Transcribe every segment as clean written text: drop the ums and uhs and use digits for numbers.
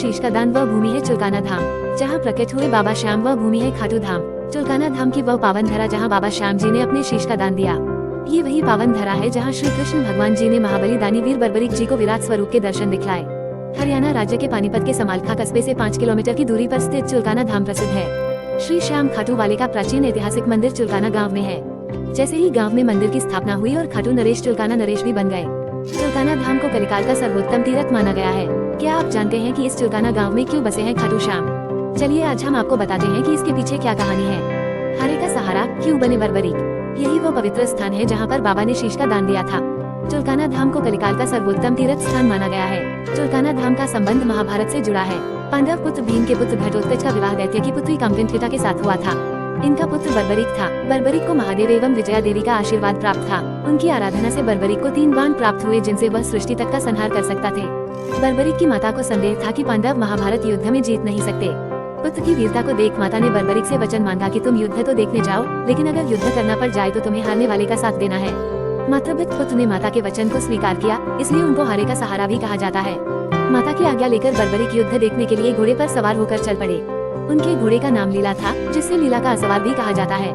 शीश का दान वह भूमि है चुलकाना धाम, जहाँ प्रकट हुए बाबा श्याम। वह भूमि है खाटू धाम। चुलकाना धाम की वह पावन धरा जहाँ बाबा श्याम जी ने अपने शीश का दान दिया। ये वही पावन धरा है जहाँ श्री कृष्ण भगवान जी ने महाबली दानी वीर बर्बरीक जी को विराट स्वरूप के दर्शन दिखलाए। हरियाणा राज्य के पानीपत के समालखा कस्बे से 5 किलोमीटर की दूरी पर स्थित चुलकाना धाम प्रसिद्ध है। श्री श्याम खाटू वाले का प्राचीन ऐतिहासिक मंदिर चुलकाना गाँव में है। जैसे ही गाँव में मंदिर की स्थापना हुई और खाटू नरेश चुलकाना नरेश भी बन गए। चुलकाना धाम को कलिकाल का सर्वोत्तम तीर्थ माना गया है। क्या आप जानते हैं कि इस चुलकाना गांव में क्यों बसे हैं खाटू श्याम? चलिए आज हम आपको बताते हैं कि इसके पीछे क्या कहानी है। हरे का सहारा क्यों बने बर्बरीक? यही वो पवित्र स्थान है जहां पर बाबा ने शीश का दान दिया था। चुलकाना धाम को कलिकाल का सर्वोत्तम तीर्थ स्थान माना गया है। चुलकाना धाम का संबंध महाभारत से जुड़ा है। पांडव पुत्र भीम के पुत्र घटोत्कच का विवाह दैत्य की पुत्री कामकृता के साथ हुआ था। इनका पुत्र बर्बरीक था। बर्बरीक को महादेव एवं विजया देवी का आशीर्वाद प्राप्त था। उनकी आराधना से बर्बरीक को 3 बाण प्राप्त हुए जिनसे वह सृष्टि तक का संहार कर सकता थे। बर्बरीक की माता को संदेह था कि पांडव महाभारत युद्ध में जीत नहीं सकते। पुत्र की वीरता को देख माता ने बर्बरीक से वचन मांगा कि तुम युद्ध तो देखने जाओ, लेकिन अगर युद्ध करना पड़ जाए तो तुम्हें हारने वाले का साथ देना है। मातृवत पुत्र ने माता के वचन को स्वीकार किया, इसलिए उनको हारे का सहारा भी कहा जाता है। माता की आज्ञा लेकर बर्बरीक युद्ध देखने के लिए घोड़े पर सवार होकर चल पड़े। उनके घोड़े का नाम लीला था, जिससे लीला का असवार भी कहा जाता है।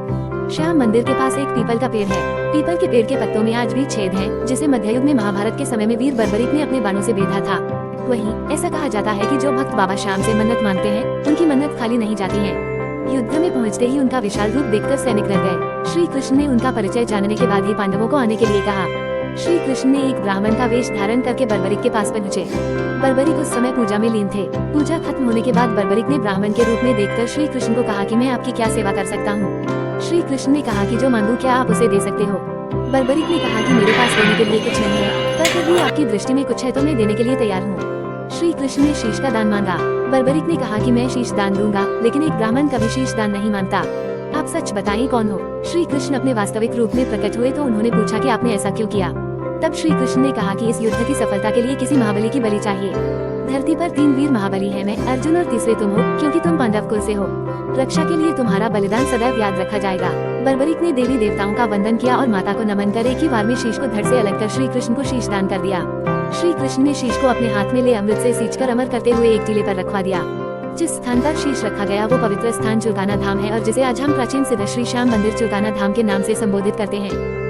श्याम मंदिर के पास एक पीपल का पेड़ है। पीपल के पेड़ के पत्तों में आज भी छेद है, जिसे मध्ययुग में महाभारत के समय में वीर बर्बरीक ने अपने बाणों से बेधा था। वहीं ऐसा कहा जाता है कि जो भक्त बाबा श्याम से मन्नत मांगते हैं, उनकी मन्नत खाली नहीं जाती है। युद्ध में पहुंचते ही उनका विशाल रूप देखकर सैनिक डर गए। श्री कृष्ण ने उनका परिचय जानने के बाद ही पांडवों को आने के लिए कहा। श्री कृष्ण ने एक ब्राह्मण का वेश धारण करके बर्बरीक के पास पहुँचे। बर्बरीक उस समय पूजा में लीन थे। पूजा खत्म होने के बाद बर्बरीक ने ब्राह्मण के रूप में देखकर श्री कृष्ण को कहा कि मैं आपकी क्या सेवा कर सकता हूँ। श्री कृष्ण ने कहा कि जो मांगू क्या आप उसे दे सकते हो। बर्बरीक ने कहा कि मेरे पास देने के लिए कुछ नहीं है, पर फिर भी आपकी दृष्टि में कुछ है तो मैं देने के लिए तैयार हूँ। श्री कृष्ण ने शीश का दान मांगा। बर्बरीक ने कहा कि मैं शीश दान दूंगा, लेकिन एक ब्राह्मण कभी शीश दान नहीं मांगता। आप सच बताइए कौन हो? श्री कृष्ण अपने वास्तविक रूप में प्रकट हुए तो उन्होंने पूछा कि आपने ऐसा क्यों किया। तब श्री कृष्ण ने कहा कि इस युद्ध की सफलता के लिए किसी महाबली की बलि चाहिए। धरती पर 3 वीर महाबली हैं, मैं, अर्जुन और तीसरे तुम हो, क्योंकि तुम पांडव कुल से हो। रक्षा के लिए तुम्हारा बलिदान सदैव याद रखा जाएगा। बर्बरीक ने देवी देवताओं का वंदन किया और माता को नमन कर एक ही बार में शीश को धड़ से अलग कर श्री कृष्ण को शीश दान कर दिया। श्री कृष्ण ने शीश को अपने हाथ में ले अमृत से सींचकर अमर करते हुए एक टीले पर रखवा दिया। जिस स्थान पर शीश रखा गया वो पवित्र स्थान चुलकाना धाम है और जिसे आज हम प्राचीन सिद्ध श्री श्याम मंदिर चुलकाना धाम के नाम से संबोधित करते हैं।